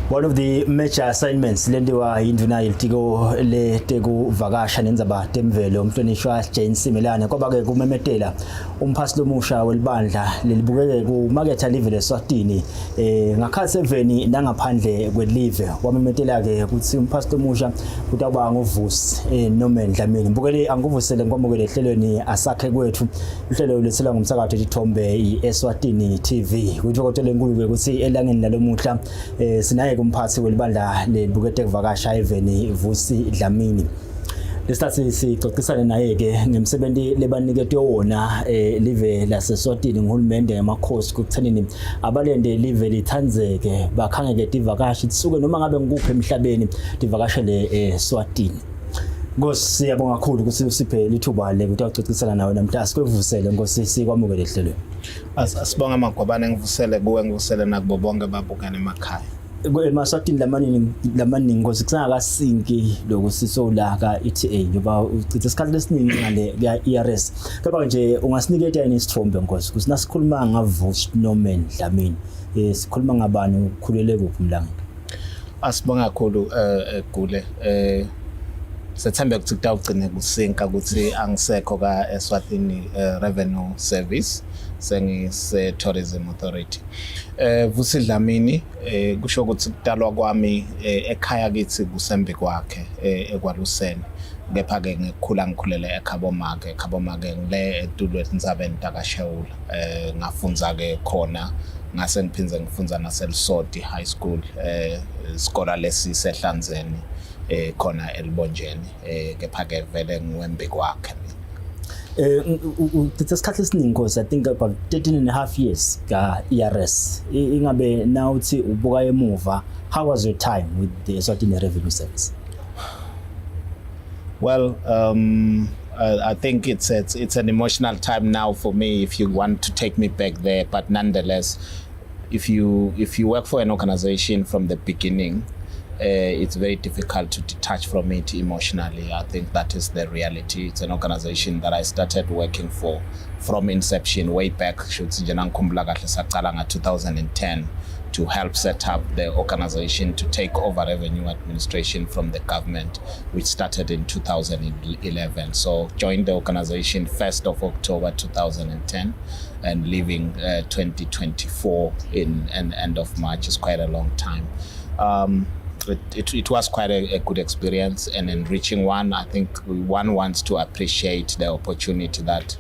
One of the major assignments lendiwa induna yelitiko leteko vakasha nenzaba temvelo umhlonishwa Jane Simelane kwaba ke kumemetela umphasi lomusha welibandla lelibukeke ku market live leSwatini ngakhathi 7 nangaphandle kwelive wamemetela ke ukuthi umphasi lomusha kutaba ngovusi noma Dlamini mbukele anguvusele ngomukele ehlelweni Asakhe Kwetfu ihlelo lethelwa ngumsakazo ithombe Eswatini TV kujokotela enkulu ukuthi elangeni lalomuhla sinaye kumphathi welibandla lebukete kuvakasha eveni Vusi Dlamini lesithathu sixoxisana naye ke ngemsebenzi lebanikete wona live laseSwatini ngihulumende emakhosi kuthenini abalende live lithanzeke bakhangeke divakashi tsuke noma ngabe ngikuphi emhlabeni divakashele eSwatini. Nkosi siyabonga kakhulu ukuthi usiphe lithuba le ukuthi uxoxisana nawe namhlanje sikwevusele Nkosi sikwamukele ehlelweni. Asibonga amagwabane ngivusele kuwe ngivusele nakubo bonke babukane emakhaya. Emaswatini Dlamini Nkosi kusangakasinki lokusisowulaka ETA njoba ucithe isikhathi lesiningi ngale ya ERS kepha nje ungasiniketa yini isithombe Nkosi ukuthi nasikhuluma ngavusi noma Dlamini sikhuluma ngabani ukukhulele kuphi umlanga. Asibonga kakhulu Gule sethembe ukuthi kutawugcine kusinka ukuthi angisekho ka Eswatini Revenue Service sengise Tourism Authority. Vusi Dlamini kusho ukuthi kutalwa kwami ekhaya kithi kusembe kwakhe ekwaluseni kepha ke ngikhula ngikhulela eKhabomake ngile etulweni Ndzabeni takashewula ngafunza ke khona ngase ngiphinze ngifunza naseLsoti High School isikole lesisehlanzeni khona elibonjeni kepha ke vele ngiwembe kwakhe. It's a scarcely Nkosi, I think about 13.5 years ka ERS. Ingabe now uthi ubuka emuva, how was your time with the Eswatini Revenue Service? Well, I think it's an emotional time now for me if you want to take me back there, but nonetheless, if you work for an organization from the beginning, it's very difficult to detach from it emotionally. I think that is the reality. It's an organization that I started working for from inception way back 2010 to help set up the organization to take over revenue administration from the government, which started in 2011. So joined the organization 1st of October 2010 and leaving 2024 in end of March. Is quite a long time. It was quite a good experience, an enriching one. I think one wants to appreciate the opportunity that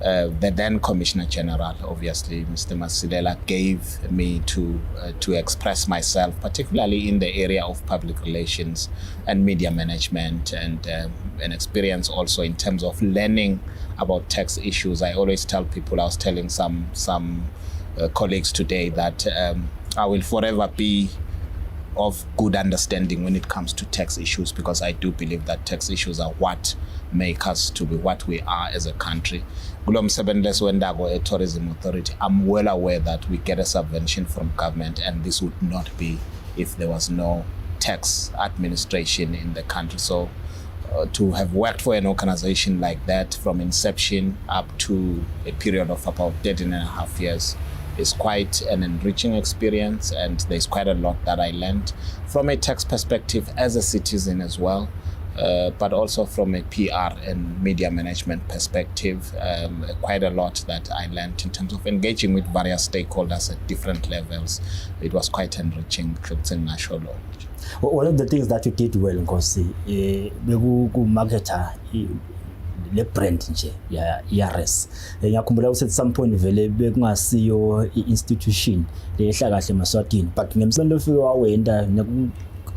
the then Commissioner General, obviously, Mr. Masilela, gave me to express myself, particularly in the area of public relations and media management, and an experience also in terms of learning about tax issues. I always tell people, I was telling some colleagues today that I will forever be of good understanding when it comes to tax issues, because I do believe that tax issues are what make us to be what we are as a country. Tourism Authority, I'm well aware that we get a subvention from government, and this would not be if there was no tax administration in the country. So to have worked for an organization like that from inception up to a period of about 13.5 years is quite an enriching experience, and there's quite a lot that I learned from a tax perspective as a citizen as well, but also from a PR and media management perspective, quite a lot that I learned in terms of engaging with various stakeholders at different levels. It was quite enriching. One of the things that you did well Nkosi marketer le brand nje ya ERS ngiyakhumbula ukuthi at some point vele bekungasiyo institution lehla kahle eMaswatini, but ngemsebenzi ofike wawenda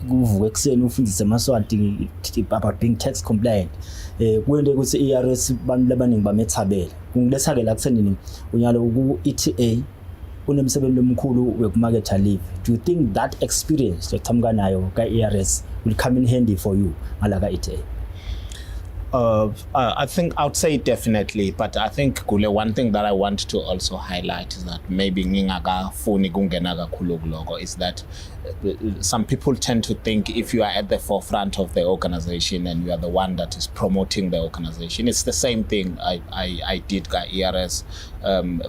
kuvuka ekseni ufundise eMaswati about being tax compliant kwende ukuthi ERS bantu labaningi bamethabela kungiletha ke la kuthenini unyalo ku ETA unemsebenzi omkhulu wekumarket live. Do you think that experience ekuthamka nayo ka ERS will come in handy for you ngala ka ETA? I think I would say definitely, but I think Kule, one thing that I want to also highlight is that maybe ngingakafuni kungena kakhulu kuloko is that some people tend to think if you are at the forefront of the organization and you are the one that is promoting the organization, it's the same thing I did ERS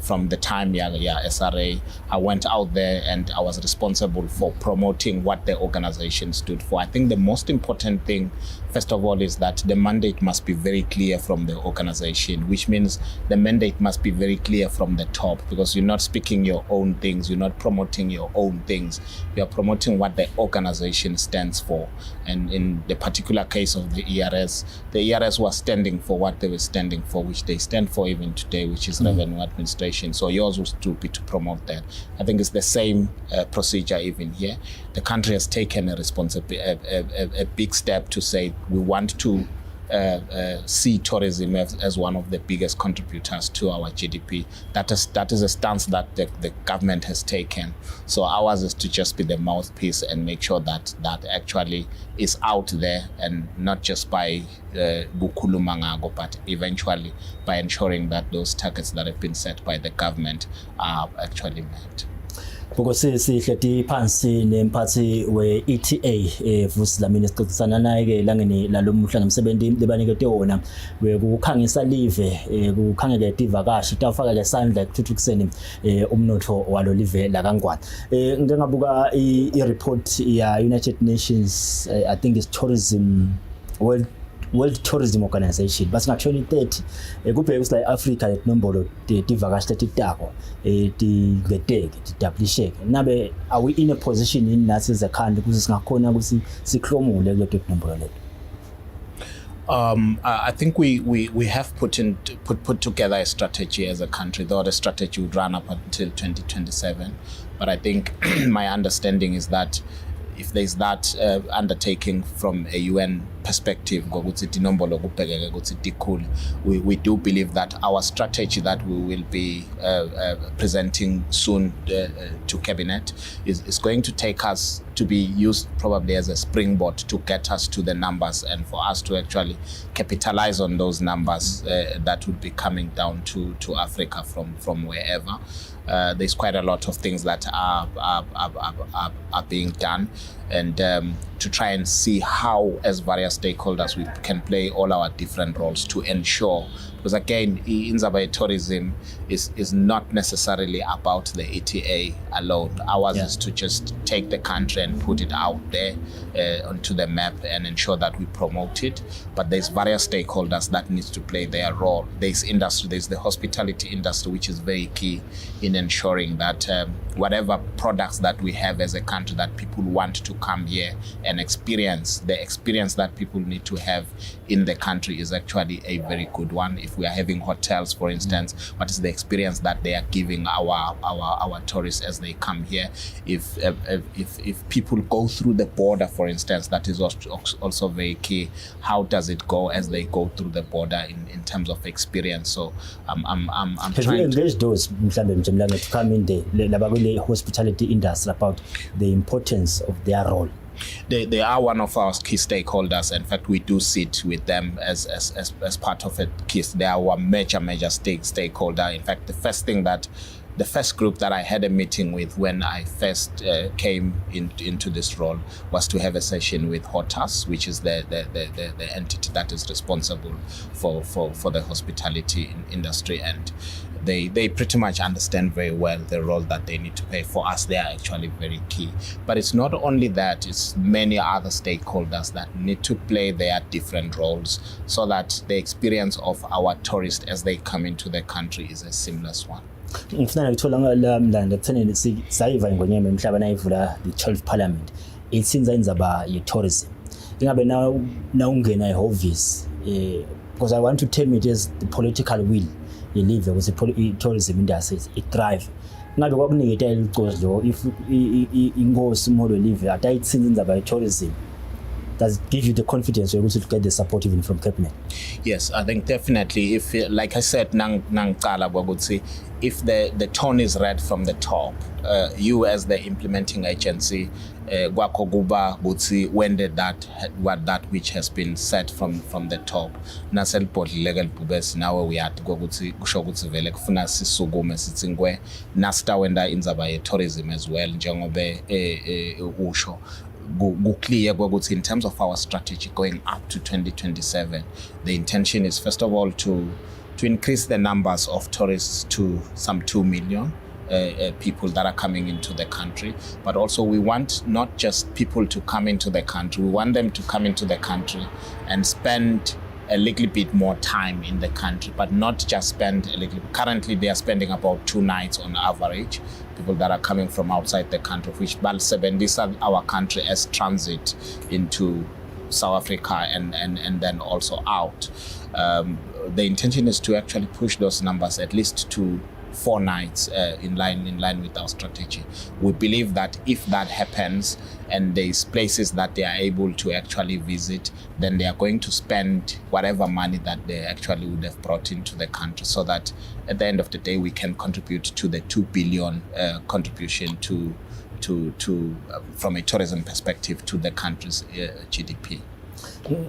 from the time SRA. I went out there and I was responsible for promoting what the organization stood for. I think the most important thing, first of all, is that the mandate must be very clear from the organization, which means the mandate must be very clear from the top, because you're not speaking your own things, you're not promoting your own things, you are promoting what the organization stands for. And in the particular case of the ERS was standing for what they were standing for, which they stand for even today, which is revenue administration. So yours was to be to promote that. I think it's the same procedure even here. The country has taken a big step to say we want to see tourism as one of the biggest contributors to our GDP. That is a stance that the government has taken. So ours is to just be the mouthpiece and make sure that actually is out there, and not just by bukulumangago, but eventually by ensuring that those targets that have been set by the government are actually met. Because sihleti phansi nemphathi we-ETA Vusi Dlamini sixoxisana naye ke langeni lalomhlanga umsebenzi lebanikete wona wekukhangisa live kukhangeke ivakashi tafaka ke sandla ekuthuthukiseni umnotho walo live la kaNgwane. Ngike ngabuka i-report ya United Nations, I think it's tourism World Tourism Organization, but nga 2030 kubheka ukuthi la Africa lenombolo tivakashi letitako tigedeke tidablisheke. Nabe are we in a position in nathi as a country ukuthi singakhona ukuthi siklomule kuleto nombolo leto? I think we have put together a strategy as a country, though the strategy would run up until 2027. But I think my understanding is that if there's that undertaking from a UN perspective, we do believe that our strategy that we will be presenting soon to Cabinet is going to take us to be used probably as a springboard to get us to the numbers, and for us to actually capitalize on those numbers that would be coming down to Africa from wherever. There's quite a lot of things that are being done, and to try and see how, as various stakeholders, we can play all our different roles to ensure, because again, Inzaba tourism is not necessarily about the ETA alone. Ours is to just take the country and put it out there onto the map and ensure that we promote it. But there's various stakeholders that needs to play their role. There's industry, there's the hospitality industry, which is very key in ensuring that whatever products that we have as a country that people want to come here and experience, the experience that people need to have in the country is actually a very good one. If we are having hotels, for instance, what is the experience that they are giving our tourists as they come here? If people go through the border, for instance, that is also very key. How does it go as they go through the border in terms of experience? So I'm trying to engage those to come in the hospitality industry about the importance of their role. They are one of our key stakeholders. In fact, we do sit with them as part of it. They are our major stakeholder. In fact, the first group that I had a meeting with when I first came into this role was to have a session with HOTAS, which is the entity that is responsible for the hospitality industry, and they pretty much understand very well the role that they need to play. For us, they are actually very key. But it's not only that, it's many other stakeholders that need to play their different roles so that the experience of our tourists as they come into the country is a seamless one. Ngifuna ukuthola mlando ekuthenini sayiva ingonyeme emhlaba nayivula the 12th parliament ithinza indzaba ye-tourism. Ingabe now ungena ehhovisi because I want to term it as the political will yelive ukuthi i-tourism industry thrive. Ngabe kwakuniketa ilicozlo if ingosi umholo live atayithinza indzaba ye-tourism does it give you the confidence you're able to get the support even from cabinet? Yes, I think definitely. If, like I said, if the tone is read from the top, you as the implementing agency, when did that which has been said from the top, now we are to go nasta tourism as well, clear in terms of our strategy going up to 2027. The intention is, first of all, to increase the numbers of tourists to some 2 million people that are coming into the country. But also we want not just people to come into the country, we want them to come into the country and spend a little bit more time in the country, but not just spend a little. Currently they are spending about 2 nights on average, people that are coming from outside the country, which this are our country as transit into South Africa and then also out. The intention is to actually push those numbers at least to 4 nights in line with our strategy. We believe that if that happens and there's places that they are able to actually visit, then they are going to spend whatever money that they actually would have brought into the country, so that at the end of the day we can contribute to the 2 billion contribution to from a tourism perspective to the country's GDP.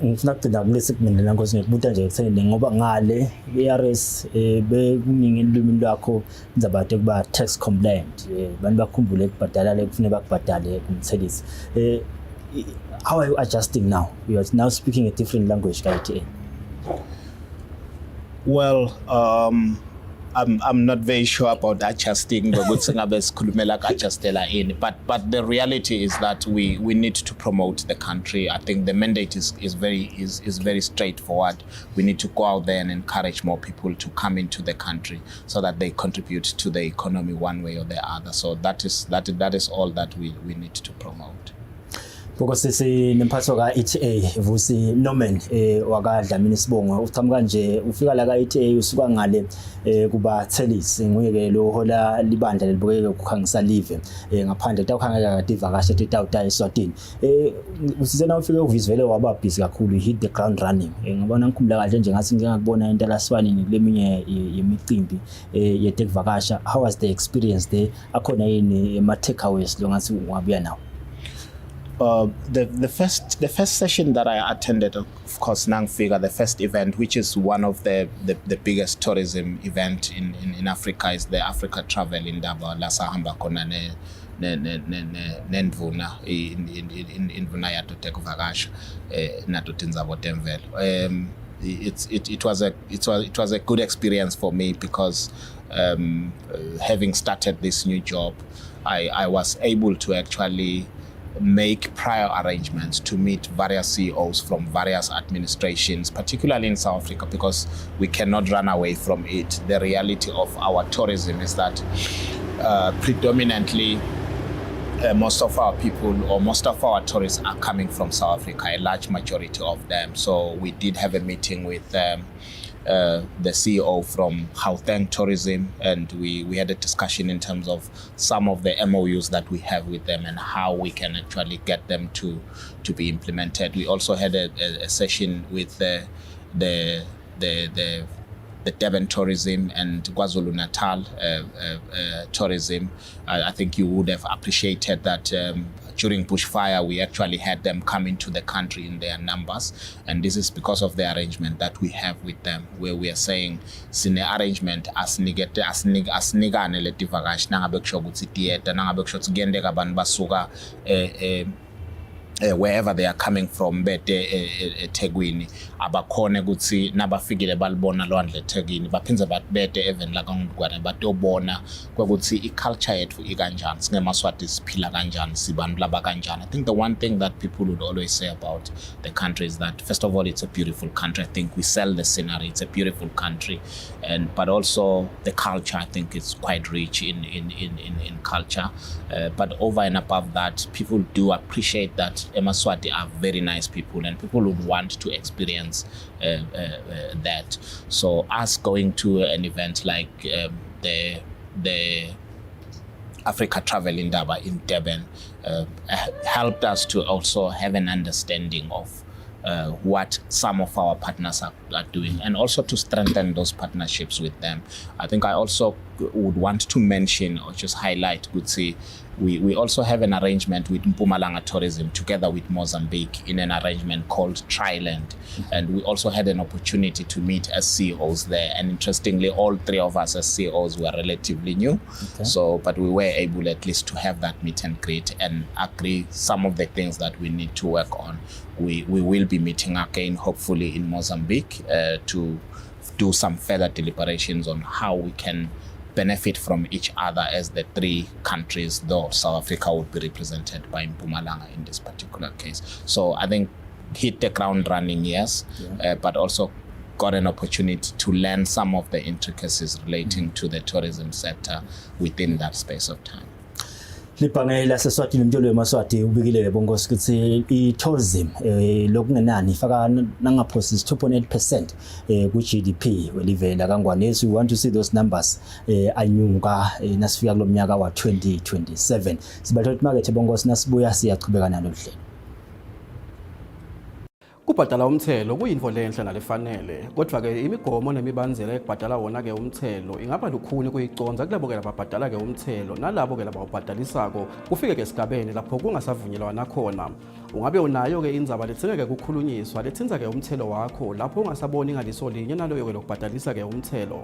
Ngifuna ukucina kule segment la nkosi ngibuta nje ekutheni ngoba ngale iRS bekuningi elimi lwakho ndzabate kuba tax compliant bantu bakhumbule ukubhadala le kufanele bakubhadale kumthelisi. How are you adjusting now? You are now speaking a different language ka-ITA. Well, I'm not very sure about adjusting, but the reality is that we need to promote the country. I think the mandate is very straightforward. We need to go out there and encourage more people to come into the country so that they contribute to the economy one way or the other. So that is all that we need to promote. Because sinemphatho ka ETA Vusi Norman waka Dlamini Sibongo uqhamuka nje ufika la ka ETA usuka ngale kuba Thelisi nguye ke lo hola libandla libukeke ukukhangisa live ngaphandle takukhangeka kade ivakashe etawuta Eswatini. Usizena ufike uvizivele waba busy kakhulu, hit the ground running. Ngibona ngikhumbula kahle nje ngathi ngiyakubona eNtalaswanini kuleminye yemicimbi yetekuvakasha. How was the experience there? Akhona yini ama takeaways lo ngathi ungabuya nawo? The first session that I attended, of course, Nangfiga, the first event, which is one of the biggest tourism event in Africa, is the Africa Travel in Daba, Lasa Hamba Kona Nendvuna in Vuna ya Toteko Vagash, Natutinza Botemvel. It was a good experience for me because having started this new job, I was able to actually make prior arrangements to meet various CEOs from various administrations, particularly in South Africa, because we cannot run away from it. The reality of our tourism is that predominantly most of our people or most of our tourists are coming from South Africa, a large majority of them. So we did have a meeting with the CEO from Gauteng Tourism, and we had a discussion in terms of some of the MOUs that we have with them and how we can actually get them to be implemented. We also had a session with the Durban Tourism and KwaZulu-Natal Tourism. I think you would have appreciated that during bushfire, we actually had them come into the country in their numbers. And this is because of the arrangement that we have with them, where we are saying, sine arrangement asinigane le tivakashi nangabe kusho ukuthi theater nangabe kusho ukuthi kuyende kabantu basuka wherever they are coming from, bete eThekwini abakhona ukuthi nabafikile balibona lwandle eThekwini baphindze bete even la kaNgudugwane batobona ukuthi iculture yethu ikanjani, singemaswati siphila kanjani, sibantu laba kanjani. I think the one thing that people would always say about the country is that, first of all, it's a beautiful country. I think we sell the scenery. It's a beautiful country, but also the culture, I think, is quite rich in culture. But over and above that, people do appreciate that Emaswati are very nice people, and people would want to experience that. So us going to an event like the Africa Travel Indaba in Durban helped us to also have an understanding of what some of our partners are doing, and also to strengthen those partnerships with them. I think I also would want to mention or just highlight, Vusi, we also have an arrangement with Mpumalanga Tourism together with Mozambique in an arrangement called Triland. And we also had an opportunity to meet as CEOs there. And interestingly, all three of us as CEOs were relatively new. Okay. But we were able at least to have that meet and greet and agree some of the things that we need to work on. We will be meeting again, hopefully in Mozambique, to do some further deliberations on how we can benefit from each other as the three countries, though South Africa would be represented by Mpumalanga in this particular case. So I think hit the ground running, yes, but also got an opportunity to learn some of the intricacies relating to the tourism sector within that space of time. Libhange laseSwatini umtsholo weMaswati ubikile bongosi ukuthi i-tourism lokungenani ifaka nangaphosi 2.8% ku-GDP welive lakangwanesi. We want to see those numbers anyuka nasifika kulomnyaka wa 2027. Sibathola ukuthi market bongosi nasibuya siyachubeka nalo hlelo. Ukubhadala umthelo kuyinto lenhle nalefanele, kodwa ke imigomo nemibanzela ekubhadala wona ke umthelo ingaba lukhuni kuyiconza kulabo ke lababhadala ke umthelo nalabo ke labawubhadalisako kufike ke esigabeni lapho kungasavunyelwana khona. Ungabe unayo ke indzaba lethingeke kukhulunyiswa lethinza ke umthelo wakho lapho ungasaboni ngaliso linye naloyo ke lokubhadalisa ke umthelo.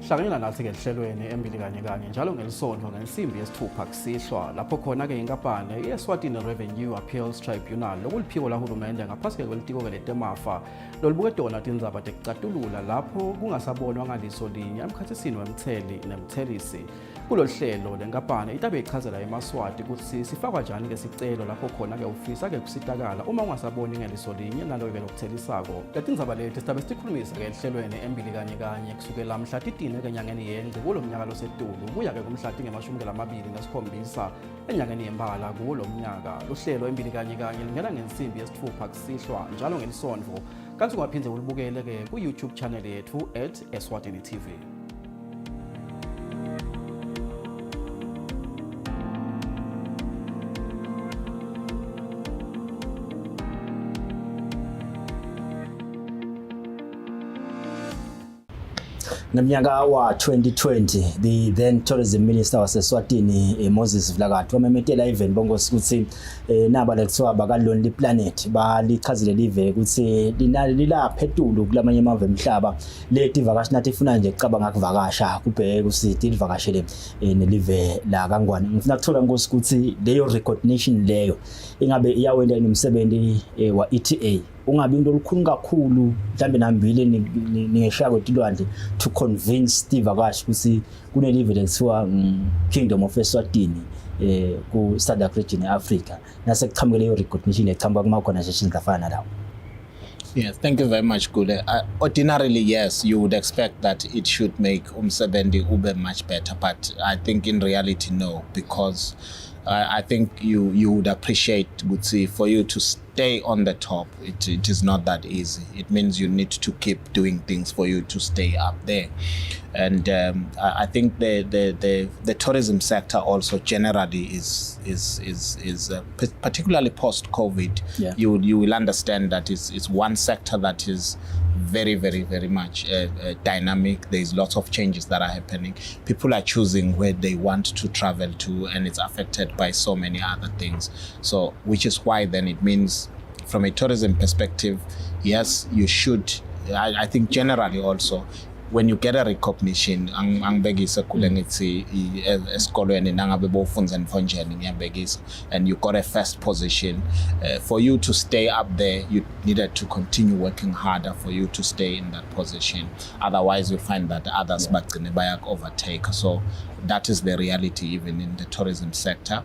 Hlanganyela nathi ke ehlelweni embili kanye njalo ngelisonto ngensimbi yesithupha kusihlwa lapho khona ke inkampani iEswatini Revenue Appeals Tribunal lokuliphiko lahulumende ngaphasi ke kwelitiko ke letemafa lolubuke dona tindzaba tekucatulula lapho kungasabonwa ngaliso linye emkhathisini wemtheli nemthelisi. Kulolu hlelo lenkampani itabe ichazela eMaswati ukuthi sifakwa njani ke sicelo lapho khona ke ufisa ke kusitakala uma ungasaboni ngeliso linye naloyo ke lokuthelisako. Letindzaba leti sitabe sikhulumisa ke ehlelweni embili kanye kusukela mhla 13 enyangeni yengci kulo mnyaka losetulu kuya ke kumhla tinge-27 enyangeni yembala kulo mnyaka. Lohlelo embili kanye lingena ngensimbi yesithupha kusihlwa njalo ngelisonto kanti ungaphinde ulibukele ke ku-YouTube channel yethu @Eswatini TV. Ngomnyaka wa 2020 the then tourism minister waseSwatini Moses Vlakati wamemetela event bongosi ukuthi naba lekuthiwa bakalonely planet balichazile live ukuthi lila phezulu kulamanye amave emhlaba leti vakashi nathi ifuna nje kucabanga ukuvakasha kubheke kusiti livakashele nelive la kangwane. Ngifuna ukuthola ngosi ukuthi leyo recognition leyo ingabe iyawenda umsebenzi wa ETA ungabi into olukhulu kakhulu mhlambe nambili ningeshaya kwetilwandle to convince tivakashi ukuthi kune evidence for Kingdom of Eswatini ku Southern region Africa nase kuqhamukele yo recognition eqhamuka kuma organizations afana lawo. Yes, thank you very much, Gule. Ordinarily, yes, you would expect that it should make umsebenzi ube much better, but I think in reality, no, because I think you would appreciate, Vusi, for you to stay on the top. It is not that easy. It means you need to keep doing things for you to stay up there. And I think the tourism sector also generally is particularly post-COVID. Yeah. You will understand that it's one sector that is very, very, very much dynamic. There's lots of changes that are happening. People are choosing where they want to travel to, and it's affected by so many other things. So, which is why then it means from a tourism perspective, yes, you should. I think generally also, when you get a recognition, angibekisa kule ngithi esikolweni nangabe bofunza nfonjeni ngiyabekisa, and you got a first position, for you to stay up there you needed to continue working harder for you to stay in that position. Otherwise you find that others bagcine bayak overtake. So that is the reality even in the tourism sector.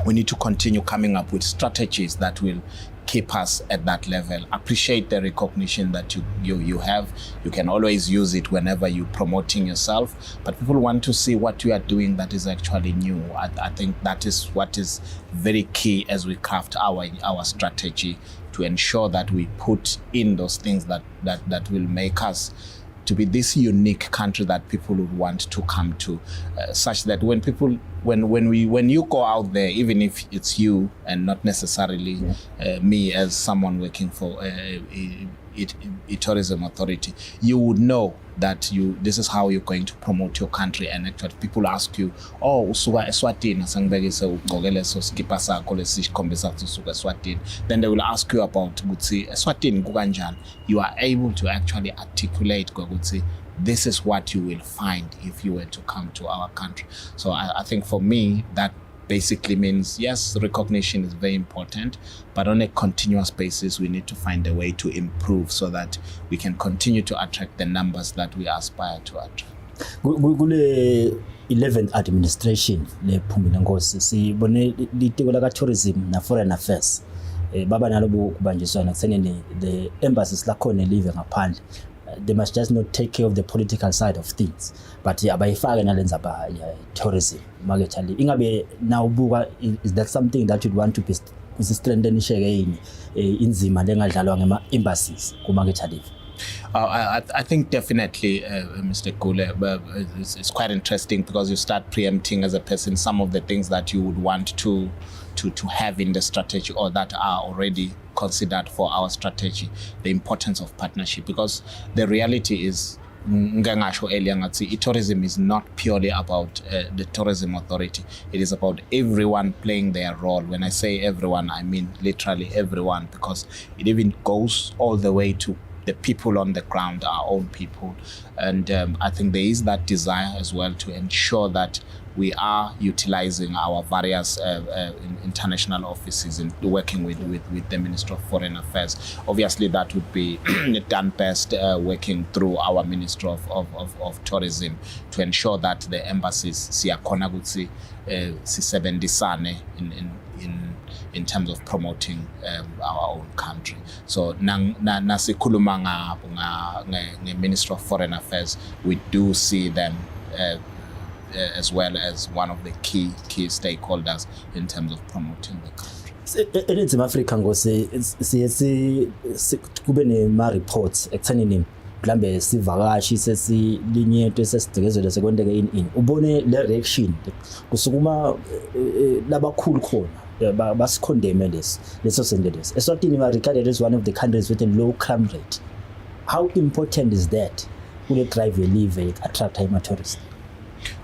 We need to continue coming up with strategies that will keep us at that level. Appreciate the recognition that you have. You can always use it whenever you're promoting yourself, but people want to see what you are doing that is actually new. I think that is what is very key as we craft our strategy to ensure that we put in those things that will make us to be this unique country that people would want to come to, such that when you go out there, even if it's you and not necessarily me as someone working for a tourism authority, you would know that this is how you're going to promote your country. And actually people ask you, oh, usuka Eswatini, sangibekise ugqokele so skipa sakho lesikhombisa ukuthi usuka Eswatini. Then they will ask you about ukuthi Eswatini kukanjani. You are able to actually articulate ukuthi this is what you will find if you were to come to our country. So I think for me that basically means, yes, recognition is very important, but on a continuous basis, we need to find a way to improve so that we can continue to attract the numbers that we aspire to attract. Kule 11th administration le Phumile Nkosi sibone litiko la tourism na foreign affairs baba nalobo kubanjiswana kuseneni the embassies lakhona live ngaphandle. They must just not take care of the political side of things, but abayifake nalenza ba tourism marketally. Ingabe now buka, is that something that you'd want to be strengthenisheke inzima lengadlalwa ngema embassies ku marketally? I think definitely, Mr. Kule, it's quite interesting because you start preempting as a person some of the things that you would want to have in the strategy or that are already considered for our strategy. The importance of partnership, because the reality is, tourism is not purely about the tourism authority. It is about everyone playing their role. When I say everyone, I mean literally everyone, because it even goes all the way to the people on the ground, our own people. And I think there is that desire as well to ensure that we are utilizing our various international offices and working with the Ministry of Foreign Affairs. Obviously, that would be done best working through our Ministry of Tourism to ensure that the embassies siyakhona ukuthi sisebenzisane in terms of promoting our own country. So nasikhuluma nge Ministry of Foreign Affairs, we do see them as well as one of the key stakeholders in terms of promoting the country. Eningizimu Afrika Nkosi siye kube nema reports ekuthenini mhlambe sivakashi sesilinyetwe sesidekezele sekwenteke in ubone le reaction kusukuma labakhulu khona basikhondeme leso sendelesi. Eswatini are regarded as one of the countries with a low crime rate. How important is that kule drive live attract high tourists?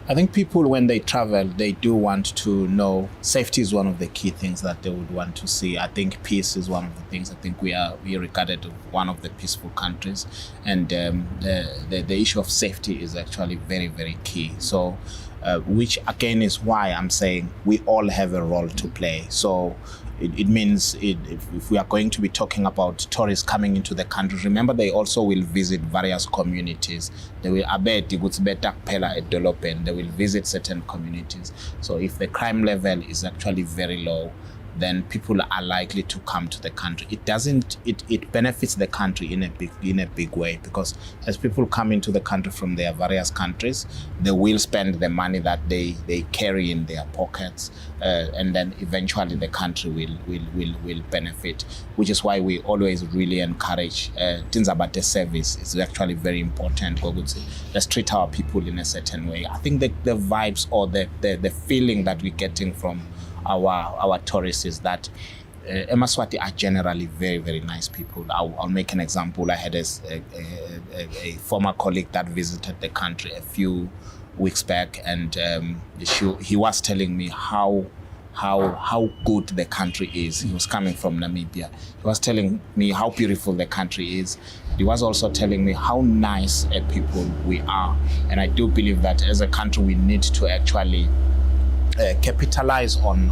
I think people, when they travel, they do want to know safety is one of the key things that they would want to see. I think peace is one of the things. I think we are regarded as one of the peaceful countries, and the issue of safety is actually very, very key. So, which again is why I'm saying we all have a role to play. So it means if we are going to be talking about tourists coming into the country, remember they also will visit various communities. They will they will visit certain communities. So if the crime level is actually very low, then people are likely to come to the country. It benefits the country in a big way, because as people come into the country from their various countries, they will spend the money that they carry in their pockets, and then eventually the country will benefit, which is why we always really encourage things about the service. It's actually very important. Let's treat our people in a certain way. I think the vibes or the feeling that we're getting from our tourists is that Eswatini are generally very, very nice people. I'll make an example. I had a former colleague that visited the country a few weeks back, and he was telling me how good the country is. He was coming from Namibia. He was telling me how beautiful the country is. He was also telling me how nice a people we are. And I do believe that as a country we need to actually capitalize on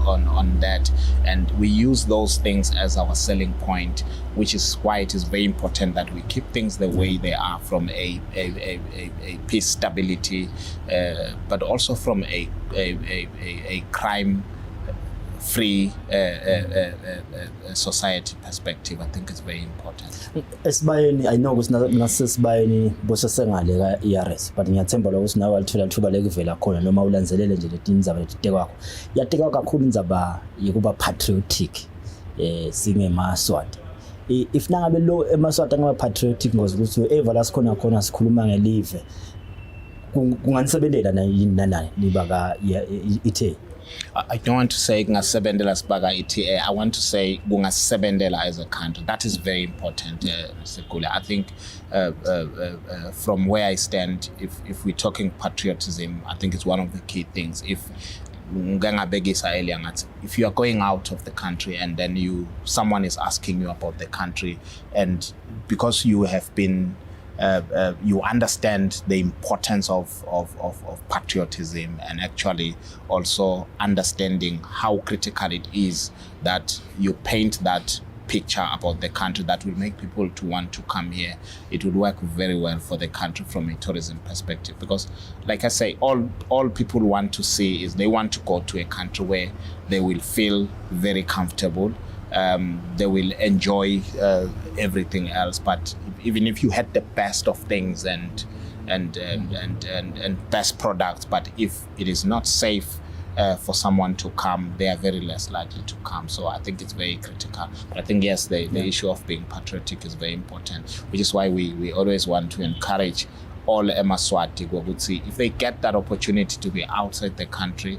that, and we use those things as our selling point, which is why it is very important that we keep things the way they are from a peace stability, but also from a crime free society perspective. I think it's very important. Esibayeni, I know ngasesibayeni bosesengale ka ERS, but ngiyathemba ukuthi nawe alithola thuba lekuvela khona noma ulanzelele nje letindzaba letitekwa kwakho. Yatekwa kakhulu indzaba yokuba patriotic singemaswati. if nangabe lo emaswati angaba patriotic ngokuthi eva la sikhona khona sikhuluma ngelive kunganisebendelela nani libaka ithe. I don't want to say kungasebenzela sibaga ETA. I want to say kungasebenzela as a country. That is very important, Mr. Kule. I think from where I stand, if we're talking patriotism, I think it's one of the key things. If you are going out of the country and then someone is asking you about the country, and because you have been you understand the importance of patriotism, and actually also understanding how critical it is that you paint that picture about the country that will make people to want to come here. It would work very well for the country from a tourism perspective, because like I say, all people want to see is they want to go to a country where they will feel very comfortable. They will enjoy everything else, but even if you had the best of things and best products, but if it is not safe for someone to come, they are very less likely to come. So I think it's very critical. But I think yes, the issue of being patriotic is very important, which is why we always want to encourage all Eswatini, if they get that opportunity to be outside the country,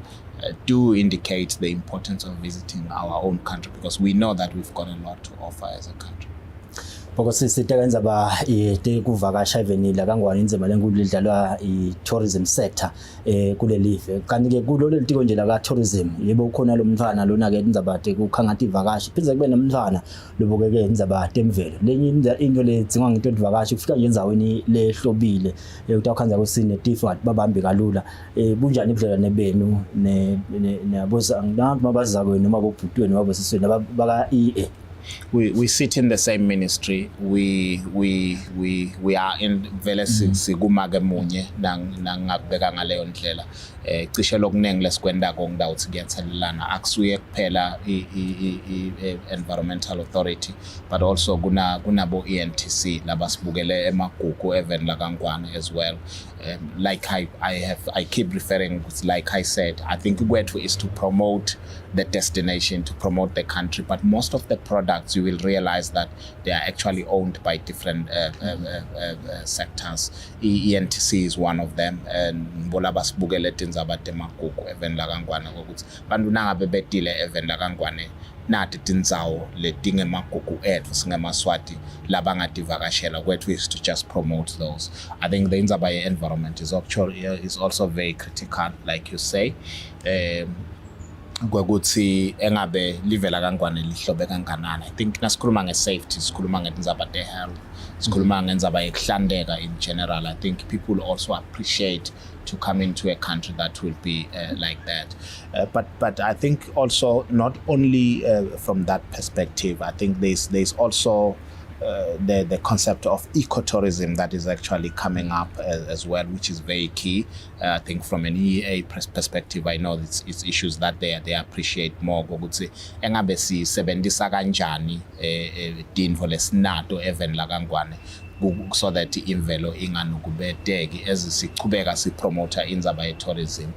do indicate the importance of visiting our own country, because we know that we've got a lot to offer as a country. Because sitekenza ba kuvakasha even la kangwane inzima lenkulu lidlalwa i-tourism sector kule live, kanti ke kulolu litiko nje la ka tourism yebo ukhona lo mntwana lona ke indzabate kukhangathi ivakashi phindze kube nomntwana lobukeke indzabate emvelo lenye into ledzingwa ngento ivakashi kufika nje enzaweni lehlobile utawukhanza kusine tifu ngathi babambe kalula bunjani ibudlelwane benu naboza mabazakweni noma bobhutweni wabosisweni baka EA? We sit in the same ministry. We are in vele sigumake munye nangakubeka ngaleyo ndlela. Cishe lokunengi lesikwenda ngidawuthi kuyathelelana, akusuye kuphela environmental authority, but also kunabo ENTC labasibukele emagugu even la Kangwane as well. Like I keep referring, like I said, I think Kwetfu is to promote the destination, to promote the country, but most of the products you will realize that they are actually owned by different sectors. ENTC is one of them, and bolabasibukele tindzaba temagugu even la Kangwane ukuthi bantu nangabe bedile even la Kangwane nathi tindzawo letingemagugu ethu singemaswati labangativakashela. Kwethu is to just promote those. I think the indzaba environment is also very critical, like you say. Kwekuthi engabe live la Kangwane lihlobe kanganani. I think nasikhuluma nge-safety, sikhuluma ngendzaba te-health, sikhuluma ngendzaba yekuhlandeka in general. I think people also appreciate to come into a country that will be like that. But I think also not only from that perspective, I think there's also the concept of ecotourism that is actually coming up as well, which is very key. I think from an EA perspective, I know it's issues that they appreciate more. Ukuthi engabe sisebenzisa kanjani tintfo lesinato even la Kangwane, so that imvelo inganukubeteki as sichubeka sipromota indzaba tourism.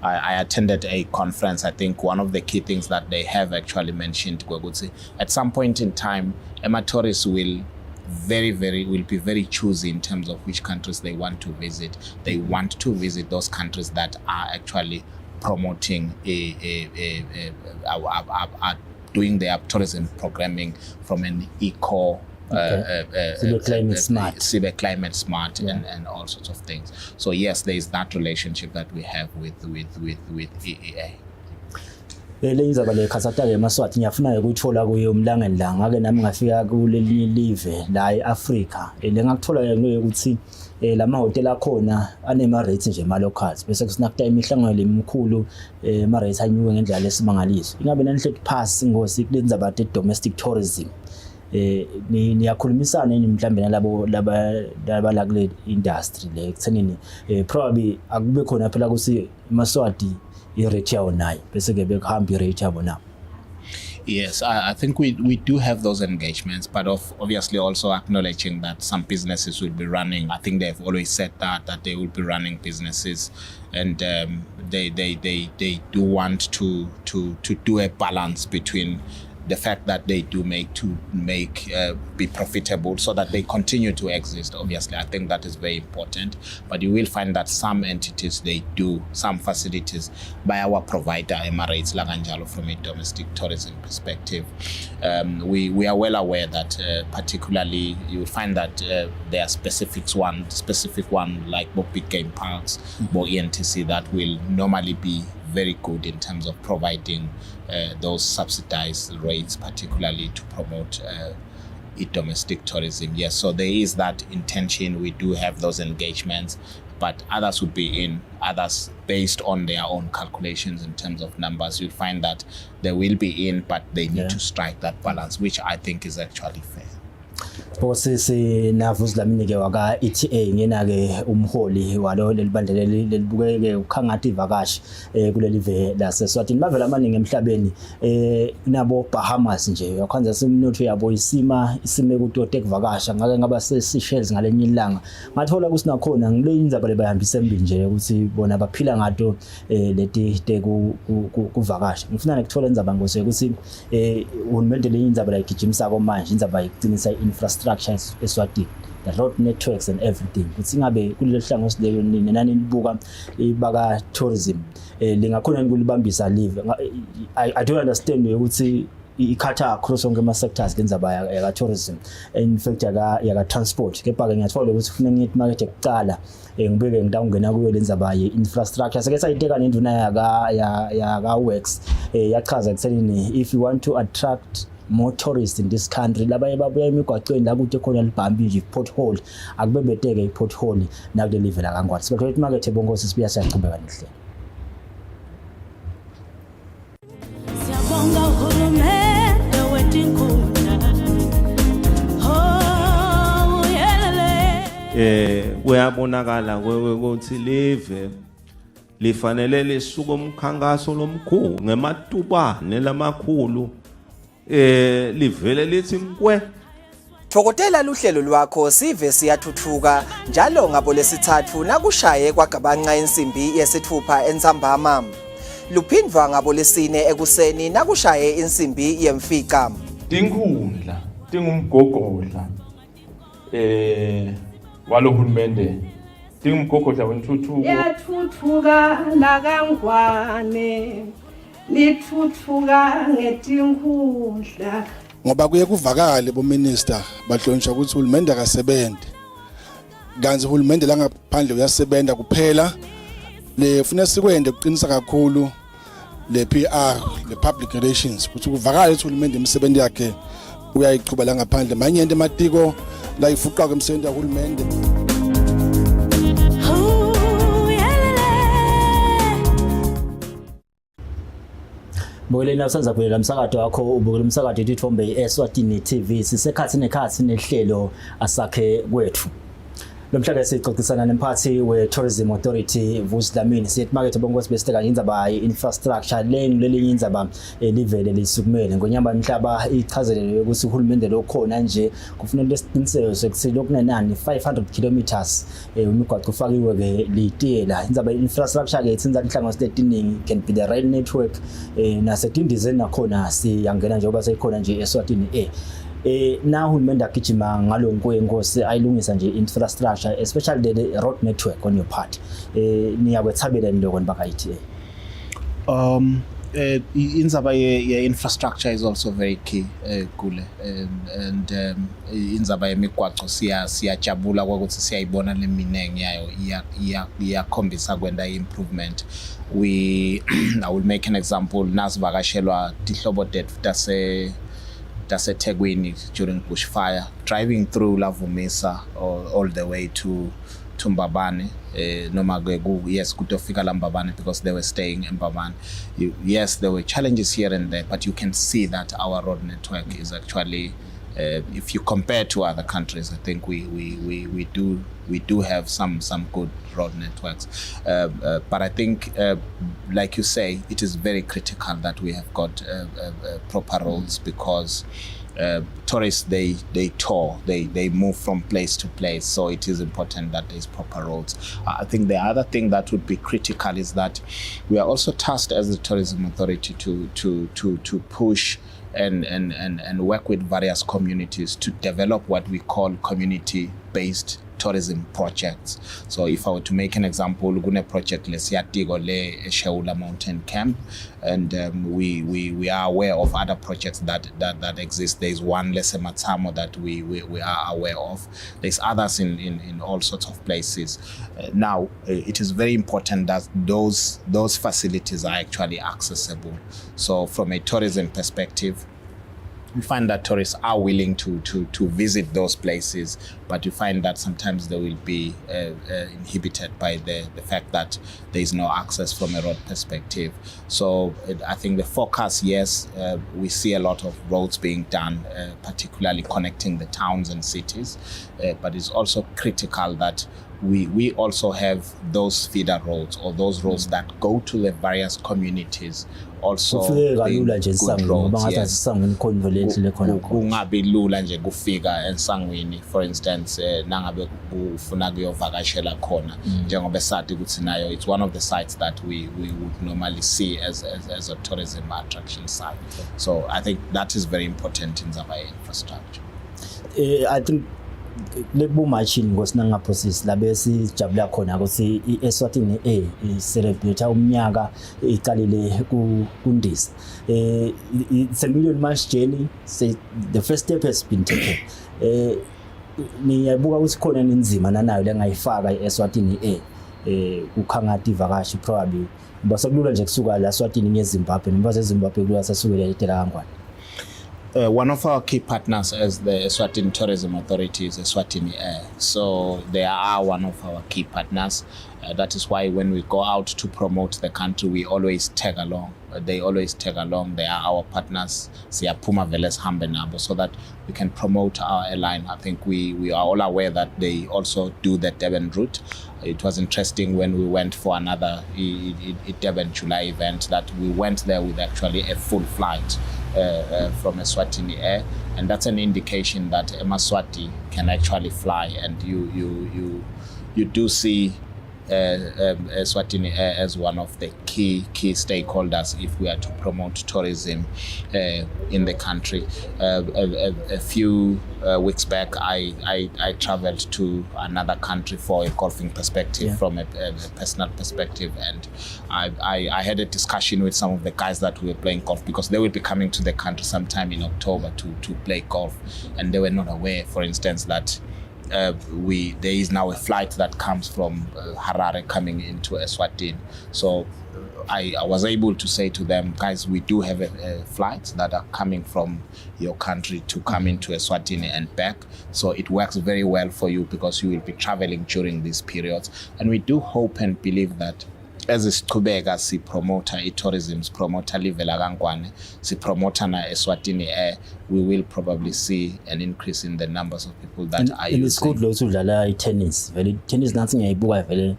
I attended a conference. I think one of the key things that they have actually mentioned, at some point in time, tourists will be very choosy in terms of which countries they want to visit. They want to visit those countries that are actually promoting doing their tourism programming from an eco climate smart and all sorts of things. So yes, there is that relationship that we have with EEA. Lendzaba le khasata ke Maswati ngiyafuna ukuthola kuyo umlangeni la ngake nami ngafika kuleli live la eAfrica ngakuthola ukuthi lama hotel akhona anema rates nje ma locals bese kusinakta imihlangano lemkhulu ma rates anyuke ngendlela lesimangaliso. Ingabe nanihlethi pass ngosi kulenzaba te domestic tourism niyakhulumisana yini mhlambe nalabo laba la kule industry le ekuthenini probably akube khona phela kusi Maswati irate yawo nayo bese ke bekuhamba irate yabo na? Yes, I think we do have those engagements, but obviously also acknowledging that some businesses will be running. I think they've always said that they will be running businesses, and they do want to do a balance between the fact that they do be profitable so that they continue to exist. Obviously, I think that is very important. But you will find that some entities, some facilities by our provider, Emirates Laganjalo, from a domestic tourism perspective. We are well aware that particularly you will find that there are specific one like big game parks, or ENTC, that will normally be very good in terms of providing those subsidized rates, particularly to promote domestic tourism. Yes, so there is that intention. We do have those engagements, but others would be others based on their own calculations in terms of numbers. You'll find that they will be in, but they need to strike that balance, which I think is actually fair. Bosisi na Vusi Dlamini ke waka ETA ngena ke umholi walo lelibandla lelibukeke ukhangathi ivakashi kuleli ve laseSwatini bavela amaningi emhlabeni nabo Bahamas nje yakwanza simnotho yabo isime kuto tekuvakasha ngake ngaba Seychelles ngalenye ilanga ngathola ukuthi nakhona ngile indzaba lebayambisa embili nje ukuthi bona baphila ngato leti kuvakasha ngifuna ukuthola indzaba ngose ukuthi uhulumende le indzaba la igijimisa komanje indzaba iqinisa infrastructure Eswatini, the road networks and everything. Kuthi ngabe kulelo hlangothi leyo nini nani libuka ibaka tourism lingakhona kulibambisa live. I don't understand ukuthi ikhatha across onke ama sectors ngenzaba ya tourism, in fact ya transport. Kepha ke ngiyathola ukuthi ufuna ngithi market ekuqala ngibeke ngidawungena kuyo lenzaba ye infrastructure. Sake sayiteka nenduna ya works yachaza ekuthenini if you want to attract more tourists in this country labaye babuya emigwaqweni la kuthi khona libhambi nje pothole akubebeteke ipothole nakule level la kaNgwani sibethe imarket ebongosi sibuya siyaqhubeka nehle. Siyabonga uhulumende wetinkundla oh yelele kuyabonakala ukuthi live lifanele lisuka umkhankaso lomkhulu ngematubane lamakhulu livele lithi mkwe Thokotela luhlelo lwakho sive siyathuthuka njalo ngabo lesithathu nakushaye kwagabanqa insimbi yesithupha entsambama luphindwa ngabo lesine ekuseni nakushaye insimbi yemfika tinkhundla tingumgogodla walohulumende tingumgogodla wentuthuko yathuthuka la kaNgwane lithuthuka ngetinkhundla ngoba kuye kuvakale bominister bahlonishwa ukuthi uhulumende akasebenze kanzi uhulumende la ngaphandle uyasebenza kuphela lefuna sikwende kuqinisa kakhulu le PR le public relations ukuthi kuvakale ukuthi uhulumende imisebenzi yakhe uyayiqhuba la ngaphandle manje into ematiko la ifuqa kwemsebenzi kahulumende. Bukela usenza kulela umsakazo wakho ubukela umsakazo etithombe Eswatini TV sisekhathi nehlelo Asakhe Kwetfu. Lomhlaka sixoxisana nemphathi we-Tourism Authority Vusi Dlamini sithi market bongosi besiteka indzaba infrastructure lelinye indzaba livele lisukumele ngonyamba emhlaba ichazelele ukuthi uhulumende lokhona nje kufanele lesiqiniseko sokuthi lokunenani 500 kilometers imigwaqo ufakiwe ke litiyela indzaba infrastructure ke ithinza inhlangothi letiningi can be the rail network nasetindizeni nakhona siyangena njengoba seyikhona nje eSwatini na uhulumende agijima ngalonkosi ayilungisa nje infrastructure especially the road network on your part niyakwethabela ndoko nibaka ETA. Indzaba ye infrastructure is also very key kule and indzaba yemigwaqo siyajabula ukuthi siyayibona leminengi yayo iyakhombisa kwenda improvement. I will make an example nasivakashelwa tihlobo Tasetegwini during bushfire, driving through Lavumisa all the way to Mbabane. Yes, kutofika la Mbabane because they were staying in Mbabane. Yes, there were challenges here and there, but you can see that our road network is actually, if you compare to other countries, I think we do have some good road networks. But I think, like you say, it is very critical that we have got proper roads because tourists, they tour, they move from place to place. So it is important that there's proper roads. I think the other thing that would be critical is that we are also tasked as the Tourism Authority to push and work with various communities to develop what we call community-based tourism projects. So if I were to make an example, Gune project lesiyatigo le Esheula Mountain Camp, and we are aware of other projects that exist. There's one Lesematamo that we are aware of. There's others in all sorts of places. Now it is very important that those facilities are actually accessible. So from a tourism perspective, we find that tourists are willing to visit those places, but you find that sometimes they will be inhibited by the fact that there is no access from a road perspective. So I think the focus, yes, we see a lot of roads being done, particularly connecting the towns and cities, but it's also critical that we also have those feeder roads or those roads that go to the various communities also being good roads. Yes. Kungabi lula nje kufika eSangweni, for instance, nangabe ufuna kuyovakashela khona njengoba sathi ukuthi nayo it's one of the sites that we would normally see as a tourism attraction site. So I think that is very important in Zambia infrastructure. I think lebu machine ngosinanga process labe sijabula khona ukuthi iEswatini celebrate umnyaka iqalile kundisa. It's a million miles journey. Say the first step has been taken. Niyabuka ukuthi khona inzima nanayo lengayifaka iEswatini ukhangathi ivakashi probably basakulula nje kusuka la Eswatini ngeZimbabwe noma zeZimbabwe kuya sasukela etela kangwane. One of our key partners as the Eswatini Tourism Authority is Eswatini Air. So they are one of our key partners. That is why when we go out to promote the country, we always tag along. They always tag along. They are our partners. Siyapuma veles hambe nabo so that we can promote our airline. I think we are all aware that they also do the Durban route. It was interesting when we went for another Durban July event that we went there with actually a full flight from Eswatini Air, and that's an indication that Eswatini can actually fly, and you do see Eswatini Air as one of the key stakeholders if we are to promote tourism in the country. A few weeks back, I traveled to another country for a golfing perspective, from a personal perspective, and I had a discussion with some of the guys that were playing golf because they will be coming to the country sometime in October to play golf, and they were not aware, for instance, that there is now a flight that comes from Harare coming into Eswatini. So I was able to say to them, guys, we do have a flights that are coming from your country to come into Eswatini and back. So it works very well for you because you will be traveling during these periods. And we do hope and believe that as isiqhubeka sipromota tourism, promota live la Kangwane, sipromota na Eswatini Air, we will probably see an increase in the numbers of people that are using. It's good to udlala tennis. Very tennis dancing ayibuka vele.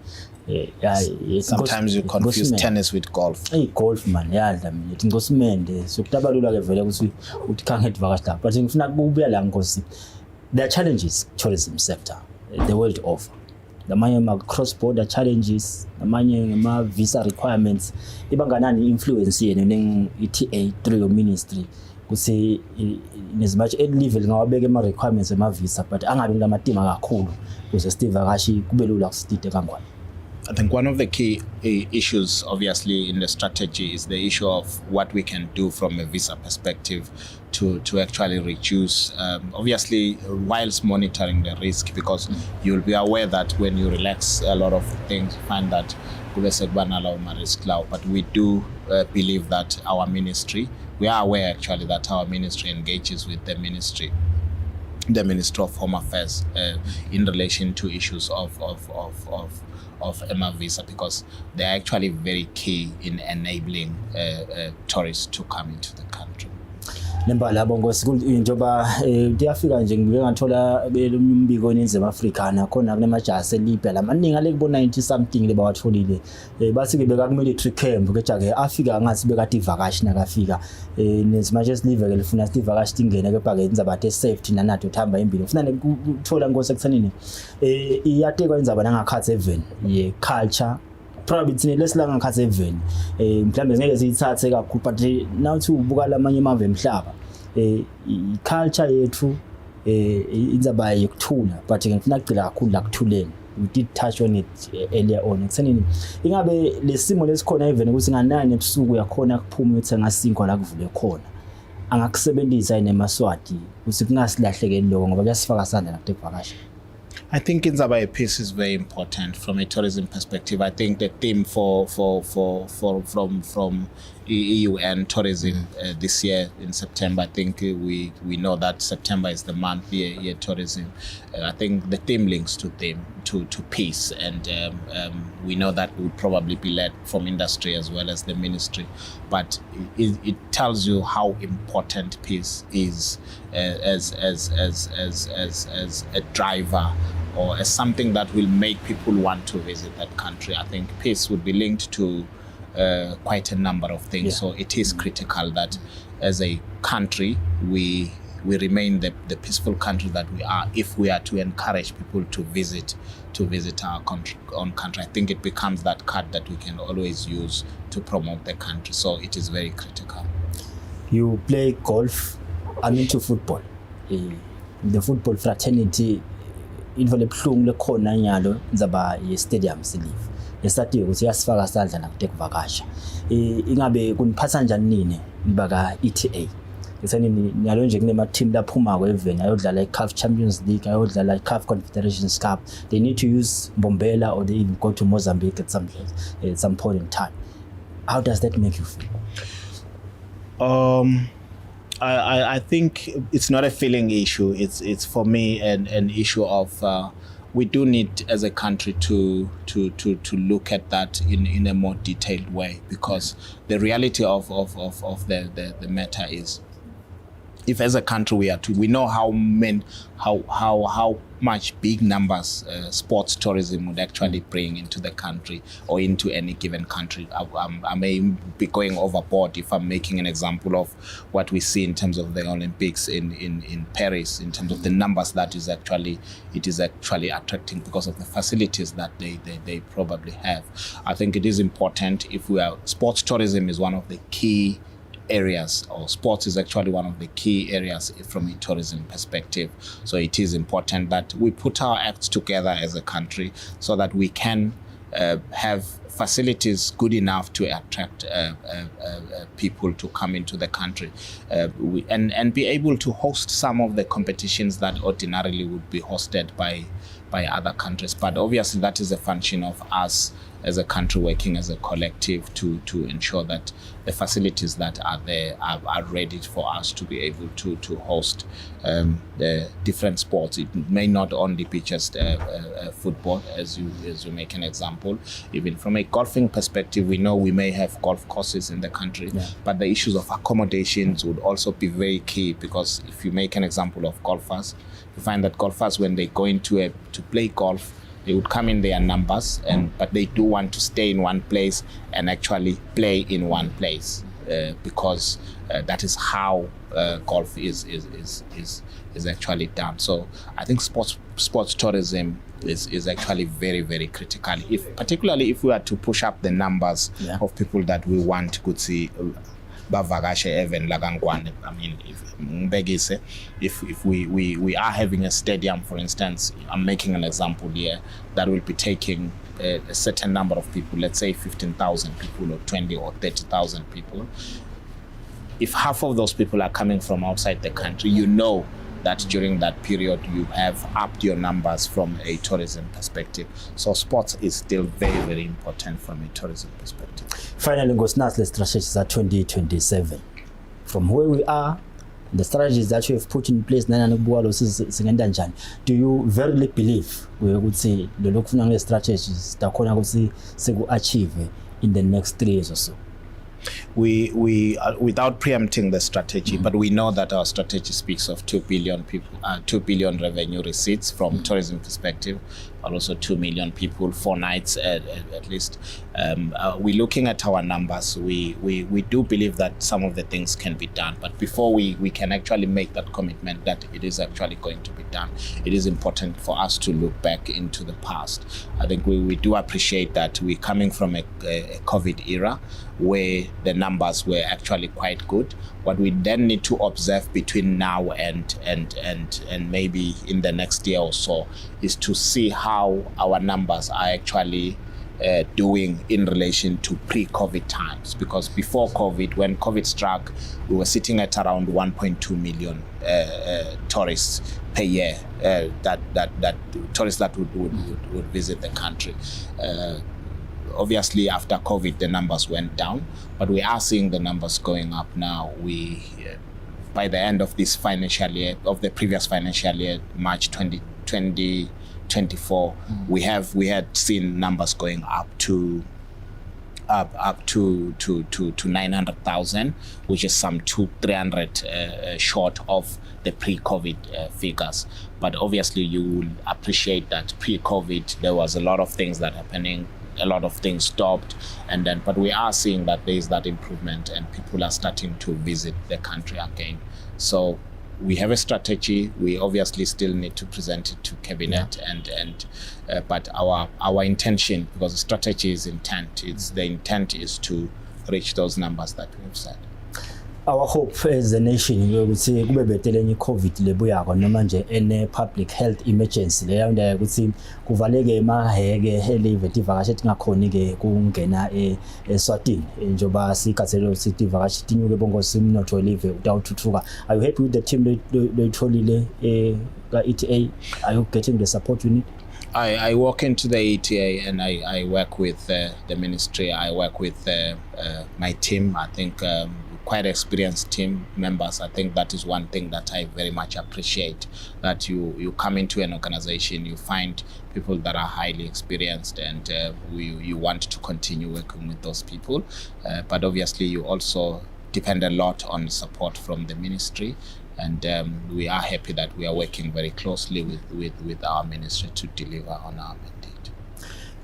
Sometimes you confuse tennis with golf. Golf man, Dlamini. Ngosmende sokutabalula ke vele ukuthi uthi khange ivakashla. But ngifuna kubuya la ngosi. There are challenges tourism sector the world over. Namanye cross-border challenges, namanye visa requirements, ibanganani influence yenu neng-ETA through your ministry kuthi as much at level ngawabeka ama-requirements ema-visa but angabi ngamatima kakhulu kuze sivakashi kube lula kusitide kangwane. I think one of the key issues, obviously, in the strategy is the issue of what we can do from a visa perspective to actually reduce, obviously, whilst monitoring the risk, because you'll be aware that when you relax a lot of things, you find that but we do believe that our ministry, we are aware actually that our ministry engages with the Ministry of Home Affairs in relation to issues of EMA visa, because they're actually very key in enabling tourists to come into the country. Nemba labo njoba ndiyafika nje ngike ngathola belumbiko oninzi Africana khona kunemajasi elibya lamaningi ale kubo 90 something lebawatholile bathi ke beka ku military camp ke jake afika ngathi bekade ivakashi nakafika nezimaje silive ke lifuna sivakashi tingene ke phake indzaba the safety nanathi uthamba impilo ufuna ukuthola ngose kuthanini iyateka indzaba nangakhathi 7 ye culture probably thina lesilanga ngakhathi eveni mhlambe ngeke siyithathe kakhulu but now to ubuka lamanye amave emhlaba culture yethu inzaba yokuthula but ngifuna ukucela kakhulu la kuthuleni. We did touch on it earlier on. Ekuthenini ingabe lesimo lesikhona even ukuthi nga9 ebusuku yakhona kuphuma ukuthi ngasinkwa la kuvule khona angakusebenzisa enemaswati ukuthi kungasilahlekeli lokho ngoba kuyasifaka sandla lapho ekuvakasha. I think Inzaba piece is very important from a tourism perspective. I think the theme from EU and tourism this year in September, I think we know that September is the month year tourism. I think the theme links to peace, and we know that would probably be led from industry as well as the ministry. But it tells you how important peace is as a driver, or as something that will make people want to visit that country. I think peace would be linked to quite a number of things. Yeah. So it is critical that as a country we remain the peaceful country that we are, if we are to encourage people to visit our own country. I think it becomes that card that we can always use to promote the country. So it is very critical. You play golf, I'm into football. The football fraternity invole buhlungu lekhona nyalo nzaba ye-stadium silive lesathi ukuthi yasifaka sandla nakutekuvakasha ingabe kuniphatha njani nini nibaka ETA ngisani nyalo nje kunema team laphuma kweveni ayodlala iCAF Champions League, ayodlala iCAF Confederations Cup. They need to use Mbombela or they even go to Mozambique at some point in time. How does that make you feel? I think it's not a feeling issue. It's for me an issue of we do need as a country to look at that in a more detailed way, because the reality of the matter is, if as a country we know how much big numbers sports tourism would actually bring into the country or into any given country. I may be going overboard if I'm making an example of what we see in terms of the Olympics in Paris, in terms of the numbers that is actually attracting because of the facilities that they probably have. I think it is important, if we are, sports tourism is one of the key areas, or sports is actually one of the key areas from a tourism perspective. So it is important that we put our acts together as a country so that we can have facilities good enough to attract people to come into the country and be able to host some of the competitions that ordinarily would be hosted by other countries. But obviously that is a function of us as a country working as a collective to ensure that the facilities that are there are ready for us to be able to host the different sports. It may not only be just football, as you make an example. Even from a golfing perspective, we know we may have golf courses in the country, but the issues of accommodations would also be very key, because if you make an example of golfers, you find that golfers, when they go into to play golf, they would come in their numbers, but they do want to stay in one place and actually play in one place because that is how golf is actually done. So I think sports tourism is actually very, very critical. Particularly if we are to push up the numbers of people that we want to see. Bavakashe even lagangwane. I mean, if we are having a stadium, for instance, I'm making an example here, that will be taking a certain number of people, let's say 15,000 people or 20 or 30,000 people. If half of those people are coming from outside the country, you know that during that period you have upped your numbers from a tourism perspective. So sports is still very, very important from a tourism perspective. Finally, ngosinazi strategies za 2027. From where we are, the strategies that you have put in place, do you verily believe we would say the local strategies that achieve in the next 3 years or so? We without preempting the strategy, but we know that our strategy speaks of 2 billion revenue receipts from tourism perspective, but also 2 million people, 4 nights at least. We're looking at our numbers. We do believe that some of the things can be done, but before we can actually make that commitment that it is actually going to be done, it is important for us to look back into the past. I think we do appreciate that we're coming from a COVID era where the numbers were actually quite good. What we then need to observe between now and maybe in the next year or so is to see how our numbers are actually doing in relation to pre-COVID times. Because before COVID, when COVID struck, we were sitting at around 1.2 million tourists per year, that tourists that would visit the country. Obviously, after COVID, the numbers went down, but we are seeing the numbers going up now. By the end of this financial year, of the previous financial year, March 2024, we had seen numbers going up to 900,000, which is some 200-300 short of the pre-COVID figures. But obviously, you will appreciate that pre-COVID there was a lot of things that happening. A lot of things stopped, but we are seeing that there is that improvement and people are starting to visit the country again. So we have a strategy. We obviously still need to present it to cabinet, but our intention, because the strategy is intent, the intent is to reach those numbers that we've said. Our hope as a nation ukuthi kube beteleni COVID lebuya ko noma nje ene public health emergency leyo nje ukuthi kuvaleke emaheke elive tivakashe tingakhoni ke kungena eSwatini njoba sikathelo sithi ivakashe tinyuke bongo simnotho elive utawuthuthuka. Are you happy with the team loyitholile ka ETA? Are you getting the support you need? I walk into the ETA and I work with the ministry. I work with my team. I think quite experienced team members. I think that is one thing that I very much appreciate, that you come into an organization, you find people that are highly experienced, and you want to continue working with those people. But obviously you also depend a lot on support from the ministry, and we are happy that we are working very closely with our ministry to deliver on our mandate.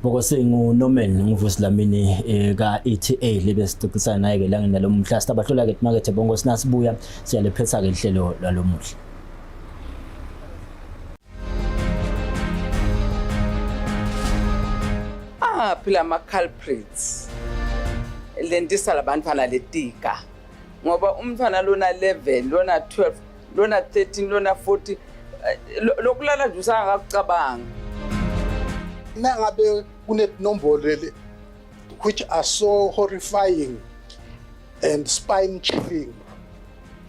Bokosingu nomen nguvusi Dlamini ka ETA lebe sixoxisana naye ke la nalo mhla sitabahlola ke market bongo sinasibuya siyalephetha ke ihlelo lalomuhle. Phela ama culprits lendisa labantwana letika ngoba umntwana lona 11 lona 12 lona 13 lona 40 lokulala nje usangacabanga. Nangabe kunenombolo which are so horrifying and spine chilling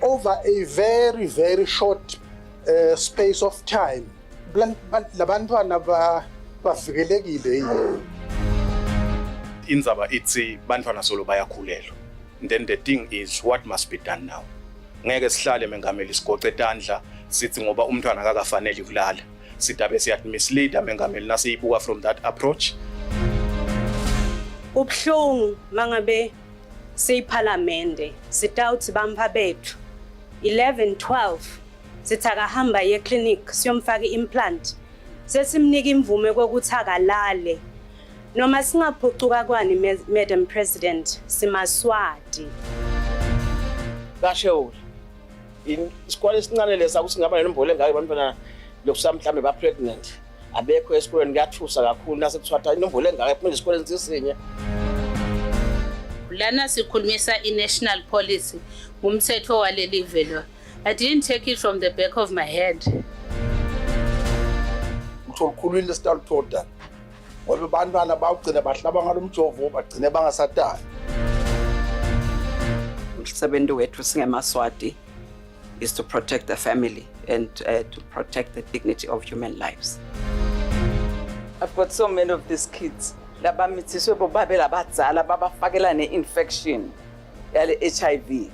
over a very, very short space of time. Labantwana bavikelekile yini? Indzaba ithi bantwana solo bayakhulelwa. Then the thing is, what must be done now? Ngeke sihlale mengameli sigoce tandla sithi ngoba umntwana akakafanele kulala. Sitabe siyat mislead mengameli nasiyibuka from that approach. Ubhlungu mangabe seyiphalamende sitawuthi bampa bethu 11 12 sithakahamba ye clinic siyomfaka implant sesimnika imvume kokuthi akalale noma singaphucuka kwani Madam President simaswati kasho isikole sincane lesa kusingaba nenombolo engaka abantwana lokusa mhlambe ba pregnant abekho esikoleni kuyathusa kakhulu nasekuthiwa inombolo engaka ephuma esikoleni sisinye. Lana sikhulumisa i-national policy umthetho waleli velo. I didn't take it from the back of my head. Ukukhulula style total ngoba abantwana bawugcina bahlaba ngalomjovo bagcine bangasatali. Umsebenzi wethu singemaswati is to protect the family and to protect the dignity of human lives. I've got so many of these kids. Labamithiswe bobabe labadzala babafakela ne-infection yale HIV.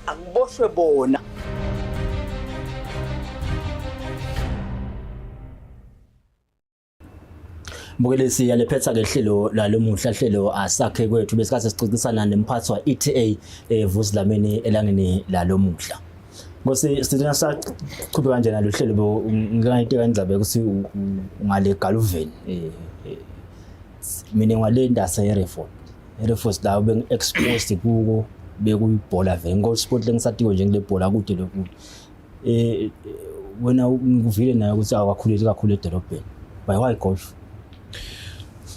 Akuboshwe bona. Mbukelisi yalephetha ke hlelo lalomuhla hlelo Asakhe kwethu besikase sixoxisana nemphathi wa ETA Vusi Dlamini elangeni lalomuhla. Ngosi sidina saqhubeka kanjena lo hlelo bo ngayinto kanzabe ukuthi ngale Galuveni mina ngale ndasa yeRefort la ube exposed kuko bekuyibhola vele ngo sport lengisatiwe nje ngile bhola kude lokhu wena ngivile nayo ukuthi akakhuleli kakhulu edolobheni by why golf?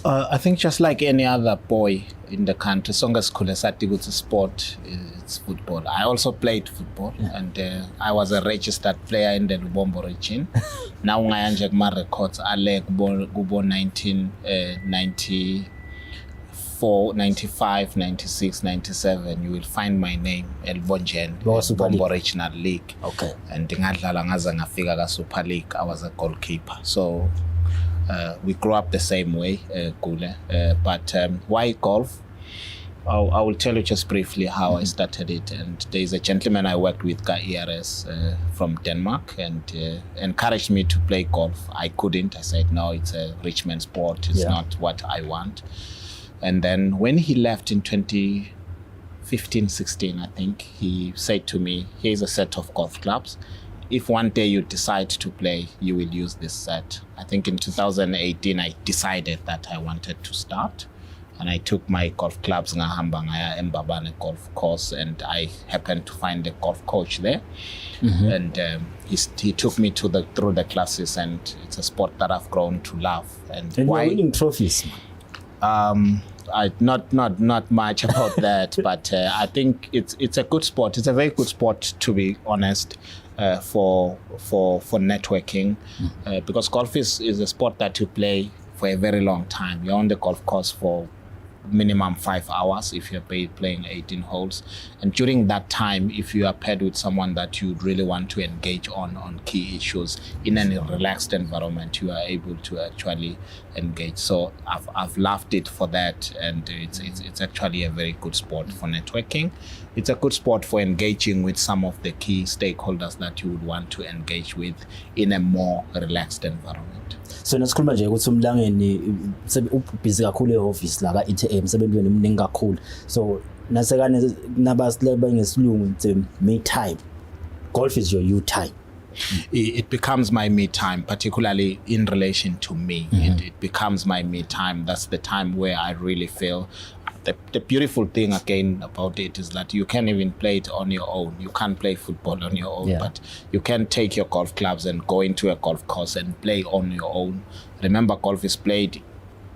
I think just like any other boy in the country, sonke sikhule sathi ukuthi sport is football. I also played football and I was a registered player in the Lubombo region. Now ngaya nje kuma records ale kubo 1994, 95, 96, 97 you will find my name Elbonjen Lubombo Regional League. Okay. And ngadlala ngaze ngafika ka Super League. I was a goalkeeper. So we grew up the same way, Gule. But why golf? I will tell you just briefly how I started it. And there's a gentleman I worked with, ERS, from Denmark, and encouraged me to play golf. I couldn't. I said, no, it's a rich man's sport. It's not what I want. And then when he left in 2015, 16, I think, he said to me, here's a set of golf clubs. If one day you decide to play, you will use this set. I think in 2018, I decided that I wanted to start. And I took my golf clubs ngahamba ngaya eMbabane golf course, and I happened to find a golf coach there. And he took me through the classes, and it's a sport that I've grown to love. And why? You're winning trophies. Not much about that, but I think it's a good sport. It's a very good sport, to be honest. For networking, because golf is a sport that you play for a very long time. You're on the golf course for minimum 5 hours if you're playing 18 holes, and during that time, if you are paired with someone that you really want to engage on key issues in a relaxed environment, you are able to actually engage. So I've loved it for that, and it's actually a very good sport for networking. It's a good sport for engaging with some of the key stakeholders that you would want to engage with in a more relaxed environment. So nasikhuluma nje ukuthi umlangeni busy kakhulu e-office la ka-ETA emsebenzini emningi kakhulu. So nasekane nabasileba ngesilungu it's me time. Golf is your you time. It becomes my me time, particularly in relation to me. It becomes my me time. That's the time where I really feel. The beautiful thing again about it is that you can even play it on your own. You can't play football on your own, but you can take your golf clubs and go into a golf course and play on your own. Remember, golf is played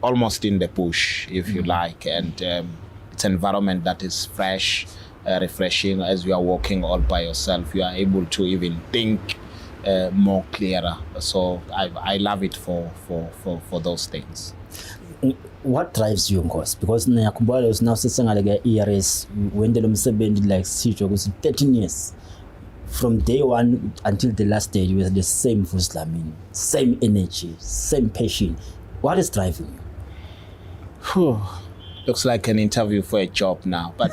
almost in the bush, if you like, and it's an environment that is fresh, refreshing. As you are walking all by yourself, you are able to even think more clearer. So I love it for those things. What drives you, Nkosi? Because ngiyakhumbula ukuthi now sesengale ke ERS wendela umsebenzi like sisho ukuthi 13 years from day one until the last day you were the same Vusi Dlamini, same energy, same passion. What is driving you? Looks like an interview for a job now, but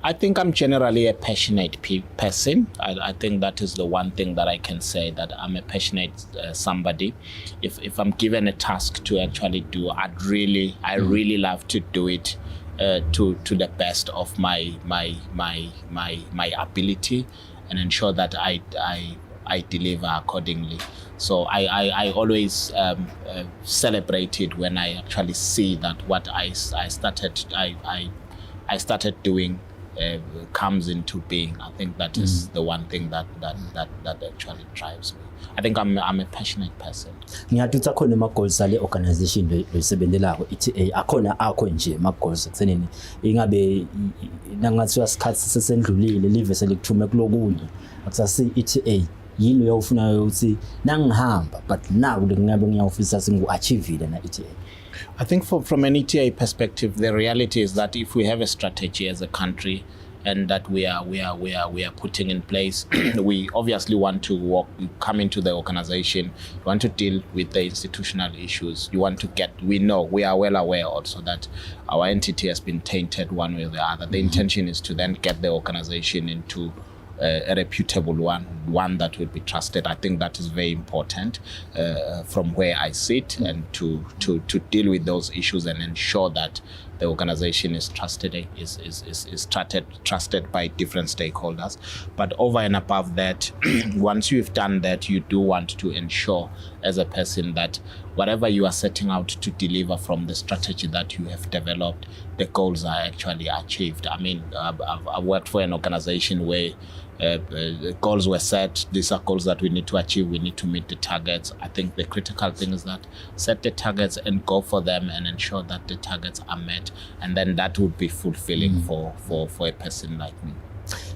I think I'm generally a passionate person. I think that is the one thing that I can say, that I'm a passionate somebody. If I'm given a task to actually do, I really love to do it to the best of my ability, and ensure that I deliver accordingly. So I always celebrate it when I actually see that what I started doing comes into being. I think that is the one thing that actually drives me. I think I'm a passionate person. Ngiyatutsa khona ama goals ale organization loyisebenzelako ETA akhona akho nje ama goals ekuthenini ingabe nangathi wasikhathi sesendlulile live selikuthume kulokunye akusasi ETA yini uyawufunayo ukuthi nangihamba but now ngabe ngiyawufisa singu-achievile na ETA. I think from an ETA perspective, the reality is that if we have a strategy as a country and that we are putting in place, we obviously want to come into the organization, we want to deal with the institutional issues. We are well aware also that our entity has been tainted one way or the other. The intention is to then get the organization into a reputable one that will be trusted. I think that is very important from where I sit, and to deal with those issues and ensure that the organization is trusted by different stakeholders. But over and above that, once you've done that, you do want to ensure as a person that whatever you are setting out to deliver from the strategy that you have developed, the goals are actually achieved. I mean, I worked for an organization where goals were set. These are goals that we need to achieve. We need to meet the targets. I think the critical thing is that set the targets and go for them and ensure that the targets are met. And then that would be fulfilling for a person like me.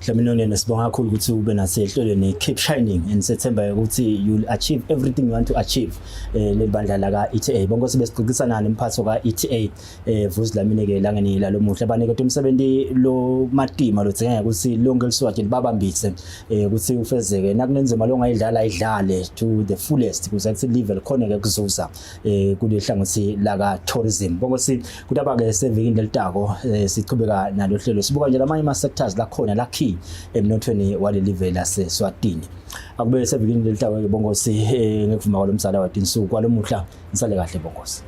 Dlamini nesibonga kakhulu ukuthi ube nasehlelweni keep shining and sethemba ukuthi you'll achieve everything you want to achieve lebandla la ka ETA bonke sibesixoxisana nemphatho ka ETA Vusi Dlamini ke langeni la lomuhle banike umsebenzi lo matima lo dzingeka ukuthi lonke liswathi libabambise ukuthi ufezeke nakunenzima lo ngayidlala idlale to the fullest kuze kuthi level khona ke kuzuza kule hlangothi la ka tourism bonke si kutaba ke sevekini lelitako sichubeka nalo hlelo sibuka nje lamanye ama sectors la khona la key emnothweni walelive laseSwatini akube sevekini lelitako ke bongosi ngekuvuma kwalomsala watinsuku kwalomuhla nisale kahle bongosi.